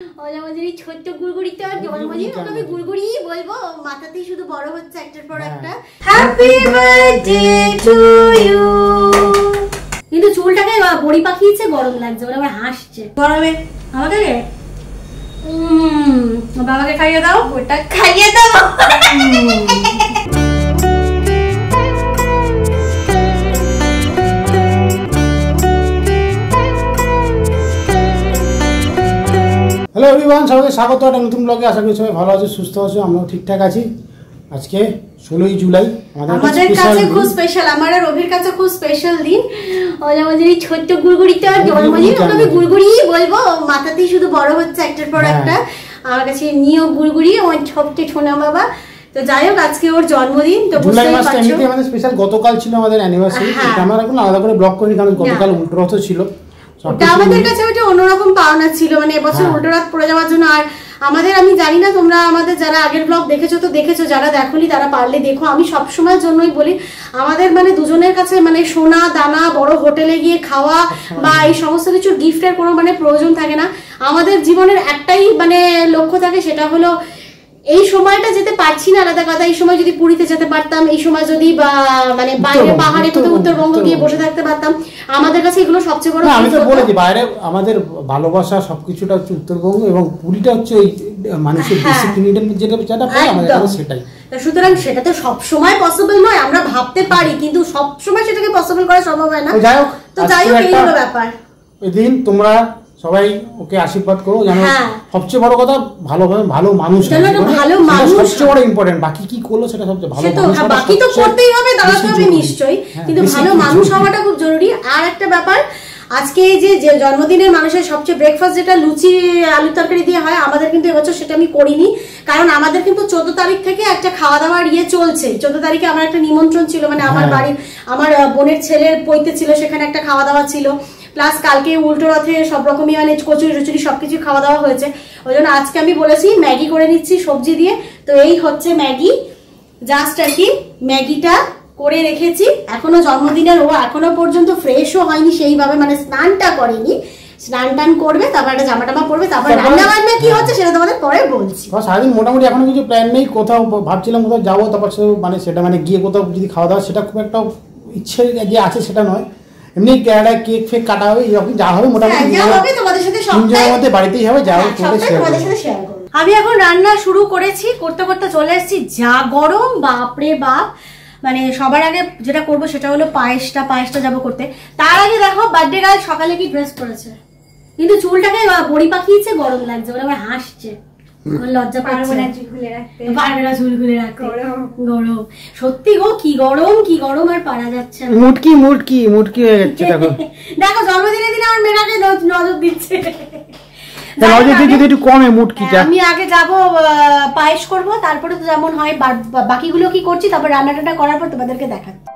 আমাদের এই ছোট্ট গুড়গুড়িটা জন্মদিন, ওকে গুড়গুড়ি বলবো, মাথাতেই শুধু বড় হচ্ছে একটার পর একটা। Happy birthday to you. কিন্তু চুলটাকে বড়ি পাকিয়েছে, গরম লাগছে, ওরা আবার হাসছে গরমে। আমাকে বাবাকে খাইয়ে দাও, ওটা খাইয়ে দাও। হ্যালো এভরিওয়ান, সবাইকে স্বাগত একটা নতুন ব্লগে। আশা করি সবাই ভালো আছে, সুস্থ আছে, আমরাও ঠিকঠাক আছি। আজকে 16ই জুলাই, আমাদের কাছে খুব স্পেশাল, আমার আর রবির কাছে খুব স্পেশাল দিন। আমাদের এই ছোট্ট গুড়গুড়িটা জন্মদিন, ওকে আমি গুড়গুড়ি বলবো, মাথাতেই শুধু বড় হচ্ছে একটার পর একটা। আমার কাছে নিও গুড়গুড়ি, আমার ছোট্ট ছোনা বাবা। তো যাই হোক, আজকে ওর জন্মদিন, তো জুলাই মাসটা এমনিতে আমাদের স্পেশাল। গতকাল ছিল আমাদের অ্যানিভার্সারি, এটা আমরা এখন আলাদা করে ব্লগ করি, কারণ গতকাল উল্টো রথ ছিল। ওটা আমাদের কাছে ওটা অন্যরকম পাওনা ছিল, মানে এবছর উল্টো রাত পড়ে যাওয়ার জন্য। আর আমাদের, আমি জানি না তোমরা আমাদের যারা আগের ব্লগ দেখেছো তো দেখেছো, যারা দেখোনি তারা পারলে দেখো। আমি সবসময়ের জন্যই বলি, আমাদের মানে দুজনের কাছে মানে সোনা দানা, বড় হোটেলে গিয়ে খাওয়া বা এই সমস্ত কিছু গিফটের কোনো মানে প্রয়োজন থাকে না। আমাদের জীবনের একটাই মানে লক্ষ্য থাকে, সেটা হলো এই সময়টা যেতে পারছি না আলাদা কথা, এই সময় যদি পুরীতে যেতে পারতাম, এই সময় যদি বা মানে বাইরে পাহাড়ে কোথাও উত্তরবঙ্গ গিয়ে বসে থাকতে পারতাম, আমাদের কাছে এগুলো সবচেয়ে বড়। আমি তো বলেছি, বাইরে আমাদের ভালোবাসা সবকিছুটা হচ্ছে উত্তরবঙ্গ, এবং পুরীটা হচ্ছে ওই মানুষের ডিসিপ্লিন যেটা পাই আমাদের কাছে সেটাই। সুতরাং সেটা তো সবসময় পসিবল নয়, আমরা ভাবতে পারি কিন্তু সবসময় সেটাকে পসিবল করা সম্ভব হয় না। যাই হোক, তো যাই হোক, এই হলো ব্যাপার। ওই দিন তোমরা সবাই ওকে আশীর্বাদ করো, জানো সবচেয়ে বড় কথা ভালোভাবে ভালো মানুষ, সবচেয়ে বড় ইম্পর্টেন্ট। বাকি কি করলো সেটা সবচেয়ে ভালো মানুষ, বাকি তো করতেই হবে, দাঁড়াতে হবে নিশ্চয়ই, কিন্তু ভালো মানুষ হওয়াটা খুব জরুরি। আর একটা ব্যাপার, আজকে এই যে জন্মদিনের মানুষের সবচেয়ে ব্রেকফাস্ট যেটা লুচি আলুর তরকারি দিয়ে হয়, আমাদের কিন্তু এবছর সেটা আমি করিনি, কারণ আমাদের কিন্তু 14 তারিখ থেকে একটা খাওয়া দাওয়ার চলছে। 14 তারিখে আমার একটা নিমন্ত্রণ ছিল, মানে আমার বাড়ির আমার বোনের ছেলের পৈতে ছিল, সেখানে একটা খাওয়া দাওয়া ছিল। প্লাস কালকে উল্টো রথে সব রকমই মানে কচুরি টচুরি সবকিছু খাওয়া দাওয়া হয়েছে। ওই জন্য আজকে আমি বলেছি ম্যাগি করে নিচ্ছি সবজি দিয়ে। তো এই হচ্ছে ম্যাগি, জাস্ট আর কি ম্যাগিটা করে রেখেছি। এখনো জন্মদিনের ও এখনো পর্যন্ত ফ্রেশও হয়নি সেইভাবে, মানে স্নানটা করেনি। স্নান টান করবে, তারপর একটা জামা টামা পরবে, তারপর রান্না বান্না কি হচ্ছে সেটা তোমাদের পরে বলছি। সারাদিন মোটামুটি এখনো কিছু প্ল্যান নেই, কোথাও ভাবছিলাম কোথাও যাবো, তারপর মানে সেটা মানে গিয়ে কোথাও যদি খাওয়া দাওয়া, সেটা খুব একটা ইচ্ছে যে আছে সেটা নয়। এমনি কেক ফেক কাটা হবে, এরকম যা হবে মোটামুটি তোমাদের সাথে মধ্যে বাড়িতেই হবে, যা হবে তোমাদের সাথে শেয়ার করব। আমি এখন রান্না শুরু করেছি, করতে করতে চলে এসেছি। যা গরম, বাপরে বাপ। মানে সবার আগে যেটা করব সেটা হলো পায়েসটা যাবো করতে। তার আগে দেখো, বার্থডে গার্ল সকালে কি ড্রেস পরেছে, কিন্তু চুলটাকে বড়ি পাকিয়েছে, গরম লাগছে, ওরা আবার হাসছে। লজ্জা পারবে না চুল খুলে রাখতে, গরম সত্যি গো, কি গরম আর পারা যাচ্ছে না। মুটকি হয়ে যাচ্ছে। দেখো জন্মদিনের দিন আমার মেয়েরাকে নজর দিচ্ছে, একটু কমে মুটকিটা। আমি আগে যাবো পায়েস করবো, তারপরে তো যেমন হয় বাকিগুলো কি করছি, তারপর রান্নাটা করার পর তোমাদেরকে দেখাচ্ছি।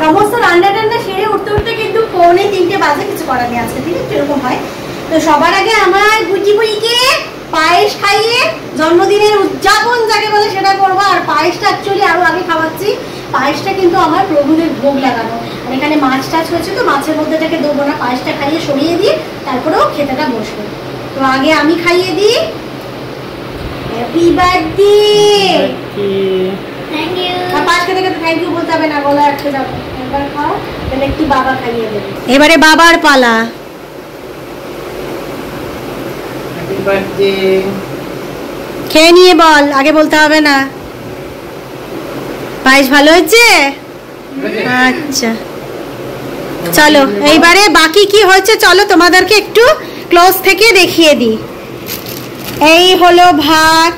সমস্ত রান্না সেরে উঠতে কিন্তু 2:45 বাজে, কিছু করার নেই আজকে, ঠিক আছে, এরকম হয়। তো সবার আগে আমার বুড়িকে পায়েস খাইয়ে জন্মদিনের উদযাপন যাকে বলে সেটা করবো। আর পায়েসটা অ্যাকচুয়ালি আরো আগে খাওয়াচ্ছি। পায়েসটা কিন্তু আমার প্রভুদের ভোগ লাগানো, আর এখানে মাছ টাছ হয়েছে তো মাছের মধ্যে এটাকে দেবো না, পায়েসটা খাইয়ে সরিয়ে দিয়ে তারপরেও খেতেটা বসবে। তো আগে আমি খাইয়ে দিই। Happy birthday, thank you. পায়েস খেতে খেতে থ্যাংক ইউ বলতে হবে না, গলা আটকে যাবে। একবার খাও, তাহলে একটু বাবা খাইয়ে দেবে। এবারে বাবার পালা। খেয়ে নিয়ে বল, আগে বলতে হবে না। পায়েস ভালো হয়েছে? আচ্ছা চলো, এইবারে বাকি কি হয়েছে চলো তোমাদেরকে একটু ক্লোজ থেকে দেখিয়ে দিই। এই হলো ভাত,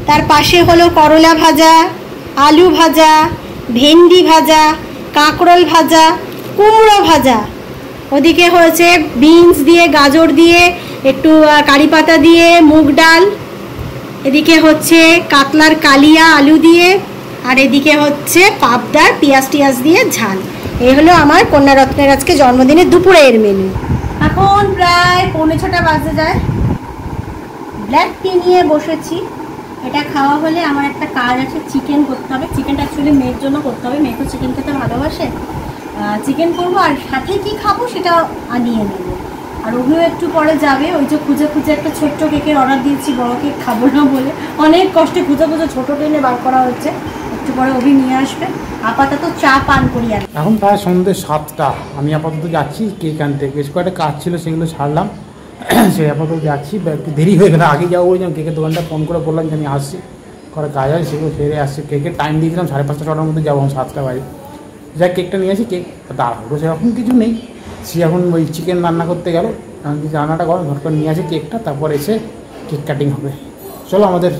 তার পাশে হলো করলা ভাজা, আলু ভাজা, ভেন্ডি ভাজা, কাঁকরোল ভাজা, কুমড়ো ভাজা। ওদিকে হয়েছে বিনস দিয়ে, গাজর দিয়ে, একটু কারি পাতা দিয়ে, মুগ ডাল। এদিকে হচ্ছে কাতলার কালিয়া আলু দিয়ে, আর এদিকে হচ্ছে পাবদার পেঁয়াজ টিয়াজ দিয়ে ঝাল। এই হলো আমার কন্যারত্নের আজকে জন্মদিনের দুপুরের মেনু। এখন প্রায় 6:45 বাজে যায়। ব্ল্যাক টি নিয়ে বসেছি, এটা খাওয়া হলে আমার একটা কাজ আছে, চিকেন করতে হবে। চিকেনটা অ্যাকচুয়ালি মেয়ের জন্য করতে হবে, মেয়ে তো চিকেন খেতে ভালোবাসে। চিকেন করবো আর সাথে কি খাবো সেটা আনিয়ে নেবো। আর ওগুলো একটু পরে যাবে, ওই যে খুঁজে খুঁজে একটা ছোট্ট কেকের অর্ডার দিয়েছি, বড় কেক খাবো না বলে অনেক কষ্টে খুঁজে খুঁজে ছোটো টেনে বার করা হচ্ছে। একটু পরে অভি নিয়ে আসবে। আপাতত চা পান করি আর এখন প্রায় সন্ধ্যে 7টা। আমি আপাতত যাচ্ছি কেক আনতে, বেশ কয়েকটা কাজ ছিল সেগুলো ছাড়লাম, সেই আপাতত যাচ্ছি। একটু দেরি হয়ে গেলো, আগে যাবো বলছিলাম, কেকের দোকানটা ফোন করে বললাম যে আমি আসছি, করে কাজ আছে সেগুলো ফিরে আসছি। কেকের টাইম দিয়েছিলাম 5:30 6টার মধ্যে যাবো, 7টা বাজে। যাই কেকটা নিয়ে আসি, কেক দাঁড়াবো সেরকম কিছু নেই। সে এখন ওই চিকেন রান্না করতে গেল, এখন কিছু রান্নাটা করো, ঘর করে নিয়ে আসি কেকটা, তারপর এসে কেক কাটিং হবে। চলো আমাদের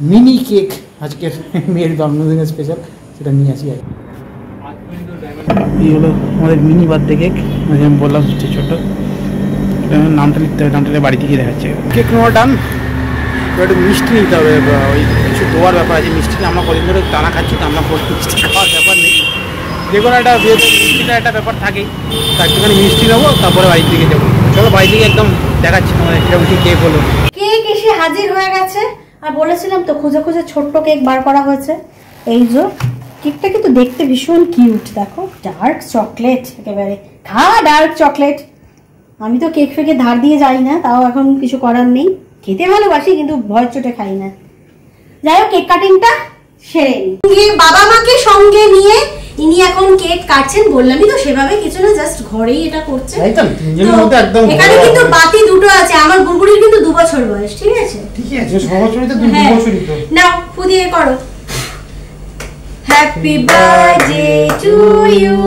মিনি কেক আজকের মেয়ের জন্মদিনের স্পেশাল, সেটা নিয়ে আসি। আর এই হলো আমাদের মিনি বার্থডে কেক, আমি বললাম হচ্ছে ছোটো, নামটা লিখতে হবে, নামটা বাড়িতে গিয়ে দেখাচ্ছে। কেক নেওয়া ডান, একটু মিষ্টি নিতে হবে, ওই কিছু দেওয়ার ব্যাপার আছে। মিষ্টিটা আমরা কদিন ধরে টানা খাচ্ছি, তো আমরা মিষ্টি খাওয়ার ব্যাপার নেই, যে কোনো একটা বিয়েতে মিষ্টিটা একটা ব্যাপার থাকেই। তার একটুখানি মিষ্টি নেবো, তারপরে বাড়ির দিকে যাবো। চলো বাড়ি থেকে একদম দেখাচ্ছি তোমাদের কিরকম কি কেক হলো। কেক এসে হাজির হয়ে গেছে, আর বলেছিলাম তো খুঁজে খুঁজে ছোট্ট কেক বার করা হয়েছে। এই যে কেকটা কিন্তু দেখতে ভীষণ কিউট, দেখো ডার্ক চকলেট, একেবারে খা ডার্ক চকলেট। আমি তো কেক ফেকে ধার দিয়ে যাই না, তাও এখন কিছু করার নেই, খেতে ভালোবাসি কিন্তু ভয় চোটে খাই না। যাই হোক কেক কাটিংটা সেরে নিই। বাবা মাকে সঙ্গে নিয়ে ইনি এখন কেক কাটছেন, বললামই তো সেভাবে কিছু না, জাস্ট ঘরেই এটা করছে। এখানে কিন্তু বাতি দুটো আছে, আমার গুড়গুড়ির কিন্তু 2 বছর বয়স, ঠিক আছে? ঠিক আছে, 6 বছরই তো, 2 বছরই তো। নাও ফুদিয়ে করো। Happy birthday to you,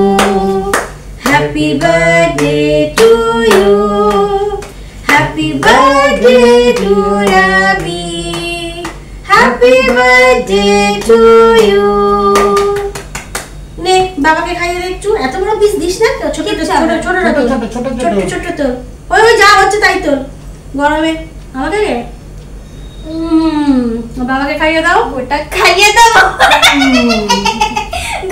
happy birthday to you, happy birthday to Rabi, happy birthday to you. নে বাবাকে খাইয়ে দে একটু, এত বড় পিস দিস না, ছোট ছোট ছোট তো ওই যা হচ্ছে তাই তো গরমে। আমাকে বাবাকে খাইয়ে দাও, ওটা খাইয়ে দাও,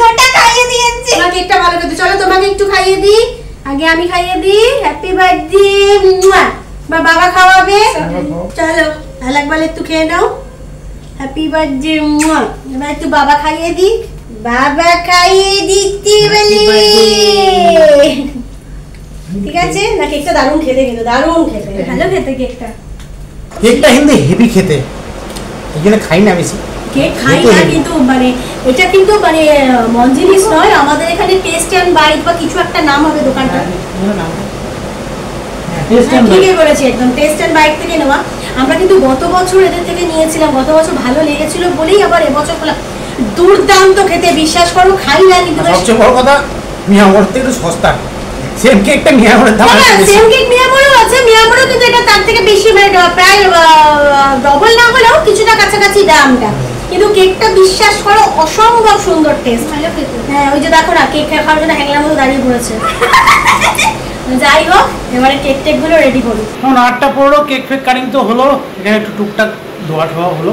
গোটা খাইয়ে দিয়েছি। তোমাকে একটা ভালো করে, চলো তোমাকে একটু খাইয়ে দিই, আগে আমি খাইয়ে দিই। হ্যাপি বার্থডে, বা বাবা খাওয়াবে। চলো আলাকবার একটু খেয়ে নাও। হ্যাপি বার্থডে, এবার একটু বাবা খাইয়ে দিই, বাবা খাইয়ে দিতে বলি। ঠিক আছে না? কেকটা দারুণ খেতে, কিন্তু দারুণ খেতে, ভালো খেতে কেকটা। কেকটা কিন্তু হেভি খেতে, এখানে খাই না বেশি কেক খাই না, কিন্তু মানে এটা কিন্তু মানে মন জিনিস নয়, আমাদের এখানে টেস্ট এন্ড বাইট বা কিছু একটা নাম হবে দোকানটা। ঠিকই বলেছি, একদম টেস্ট এন্ড বাইট থেকে নেওয়া। আমরা কিন্তু গত বছর এদের থেকে নিয়েছিলাম, গত বছর ভালো লেগেছিল বলেই আবার এবছর দুর্দান্ত খেতে, বিশ্বাস করো। খাই না কিন্তু সবচেয়ে বড় কথা, মিয়ামোড় থেকে একটু সস্তা। সেম কেকটা মিয়ামোড়ের দাম আছে, সেম কেক মিয়ামোড়ও আছে, মিয়ামোড়ও কিন্তু এটা তার থেকে বেশি, মানে প্রায় ডবল না হলেও কিছুটা কাছাকাছি দামটা। কিন্তু কেকটা বিশ্বাস করো অসম্ভব সুন্দর টেস্ট। হ্যাঁ ওই যে দেখো না, কেক খাওয়ার জন্য হ্যাংলার মতো দাঁড়িয়ে পড়েছে। যাই হোক এবারে কেক টেক গুলো রেডি করি। এখন 8টা পড়লো, কেক ফেক কাটিং তো হলো, এখানে একটু টুকটাক ধোয়া ঠোয়া হলো,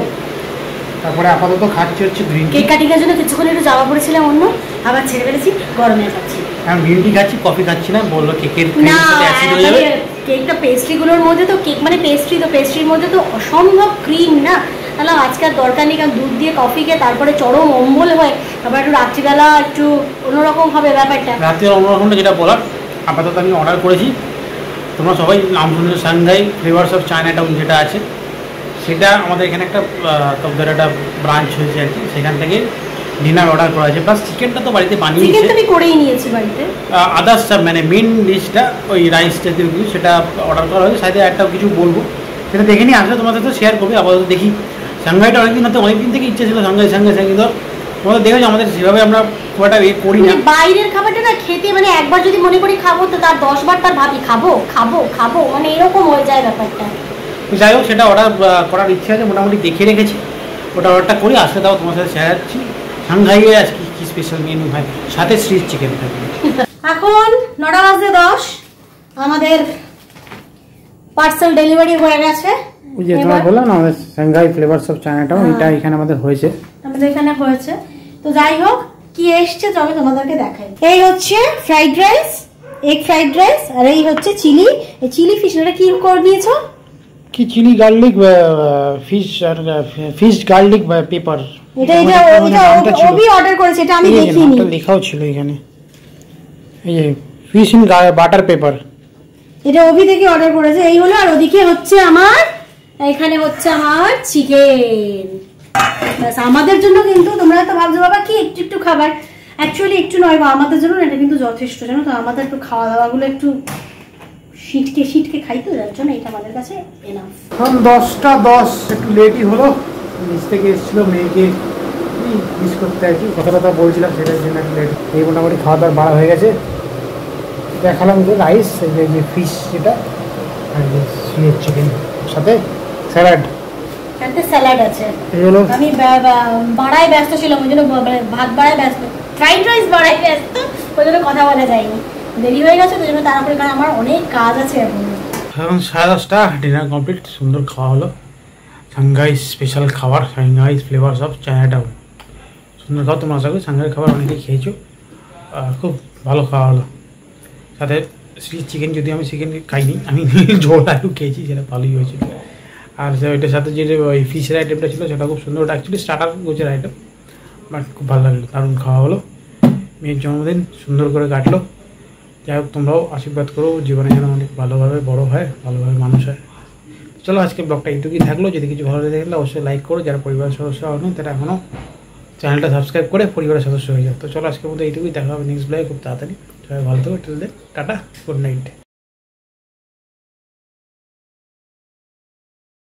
তারপরে আপাতত খাচ্ছি হচ্ছে গ্রিন টি। কেক কাটিং এর জন্য কিছুক্ষণ একটু যাওয়া পড়েছিলাম অন্য, আবার ছেড়ে ফেলেছি, গরমে খাচ্ছি। এখন গ্রিন টি খাচ্ছি, কফি খাচ্ছি না, বললো কেকের সাথে অ্যাসিড হয়ে যাবে। কেকটা পেস্ট্রি গুলোর মধ্যে তো, কেক মানে পেস্ট্রি, তো পেস্ট্রির মধ্যে তো অসম্ভব ক্রিম না, তাহলে আজকাল দরকার নেই, কারণ দুধ দিয়ে কফি খেয়ে তারপরে চরম অম্বল হয়, আবার একটু রাত্রিবেলা একটু অন্যরকম হবে ব্যাপারটা। রাত্রিবেলা অন্যরকমটা যেটা বলার, আপাতত আমি অর্ডার করেছি, তোমরা সবাই নাম শুনে, Shanghai flavours of China town যেটা আছে, সেটা আমাদের এখানে একটা তোদের একটা ব্রাঞ্চ হয়েছে আর কি, সেখান থেকে ডিনার অর্ডার করা হয়েছে, প্লাস চিকেনটা তো বাড়িতে বানিয়েছে, চিকেনটা আমি করেই নিয়েছি বাড়িতে। আদার্স মানে মেন ডিশটা ওই রাইস জাতীয় কিছু, সেটা অর্ডার করা হয়েছে। সাথে একটা কিছু বলবো, সেটা দেখে নিয়ে আসলে তোমাদের তো শেয়ার করবে। আপাতত দেখি, সাংঘাইটা অনেকদিন হতে, অনেকদিন থেকে ইচ্ছে ছিল সাংঘাই কিন্তু তোমাদের দেখেছো আমাদের সেভাবে আমরা খুব একটা করি না। বাইরের খাবারটা না খেতে, মানে একবার যদি মনে করি খাবো, তো তার 10 বার তার ভাবি খাবো খাবো খাবো, মানে এরকম হয়ে যায় ব্যাপারটা। যাই হোক, সেটা অর্ডার করার ইচ্ছে আছে, মোটামুটি দেখে রেখেছি, ওটা অর্ডারটা করি, আসলে তাও তোমার সাথে শেয়ার করছি। সাংঘাইয়ে আজকে কি স্পেশাল মেনু হয়, সাথে সিজ চিকেন থাকবে। এখন 9:10 আমাদের পার্সেল ডেলিভারি হয়ে গেছে। ওই যে তোমার বললাম না, আমাদের Shanghai flavours of China town, এটা এখানে আমাদের হয়েছে, আমাদের এখানে হয়েছে। তো যাই হোক কি এসছে তবে তোমাদেরকে দেখাই। এই হচ্ছে fried rice, egg fried rice, আর এই হচ্ছে চিলি, এই চিলি ফিশ। এটা কি করে নিয়েছো? কি চিলি গার্লিক ফিশ আর ফিশ গার্লিক পেপার। এটা ওবি অর্ডার করেছে, এটা আমি দেখিনি। এটা লেখাও ছিল এখানে, এই যে ফিশ ইন বাটার পেপার, এটা ওবি থেকে অর্ডার করেছে। এই হলো, আর ওদিকে হচ্ছে আমার, এখানে হচ্ছে আমার চিকেন। ব্যাস আমাদের জন্য কিন্তু, তোমরা তো ভাবছো বাবা কি একটু একটু খাবার, অ্যাকচুয়ালি একটু নয় বা আমাদের জন্য এটা কিন্তু যথেষ্ট, জানো তো। আমাদের একটু খাওয়া দাওয়াগুলো একটু শীতকে খাই তো, যার জন্য এটা আমাদের কাছে এনাফ। এখন 10টা 10, একটু লেটই হলো। নিচ থেকে এসেছিল মেয়েকে মিস করতে আর কি, কথা বলছিলাম, সেটার জন্য একটু লেট। এই মোটামুটি খাওয়া দাওয়া বাড়া হয়ে গেছে। দেখালাম যে রাইস, এই যে ফিশ যেটা, আর যে চিকেন সাথে স্যালাড। স্যালাড আছে। আমি বাড়াই ব্যস্ত ছিলাম, ওই জন্য ভাত বাড়াই ব্যস্ত, ফ্রাইড রাইস বাড়াই ব্যস্ত, ওই জন্য কথা বলা যায়নি, দেরি হয়ে গেছে, ওই জন্য তারপরে, কারণ আমার অনেক কাজ আছে এখন। 10:30, ডিনার কমপ্লিট, সুন্দর খাওয়া হলো। সাংঘাই স্পেশাল খাবার, সাংঘাই ফ্লেভার সব চায়নাটাও সুন্দর খাওয়া। তোমরা আশা করি সাংঘাই খাবার অনেকেই খেয়েছো, খুব ভালো খাওয়া হলো। সাথে চিকেন, যদি আমি চিকেন খাইনি, আমি ঝোল আলু খেয়েছি, সেটা ভালোই হয়েছিল। আর ওইটার সাথে যে ওই ফিশের আইটেমটা ছিল সেটা খুব সুন্দর, ওটা অ্যাকচুয়ালি স্টার্টার গোছের আইটেম, বাট খুব ভালো লাগলো, দারুণ খাওয়া হলো। মেয়ের জন্মদিন সুন্দর করে কাটলো। যাই হোক, তোমরাও আশীর্বাদ করো জীবনে যেন অনেক ভালোভাবে বড়ো হয়, ভালোভাবে মানুষ হয়। চলো আজকে ব্লগটা এইটুকুই থাকলো। যদি কিছু ভালো লেগে থাকলে অবশ্যই লাইক করো, যারা পরিবারের সদস্য হয়নি তারা এখনও চ্যানেলটা সাবস্ক্রাইব করে পরিবারের সদস্য হয়ে যাও। তো চলো আজকের মতো এইটুকুই, দেখা হবে নেক্সট ব্লগে খুব তাড়াতাড়ি। সবাই ভালো থাকো, till then tata, good night.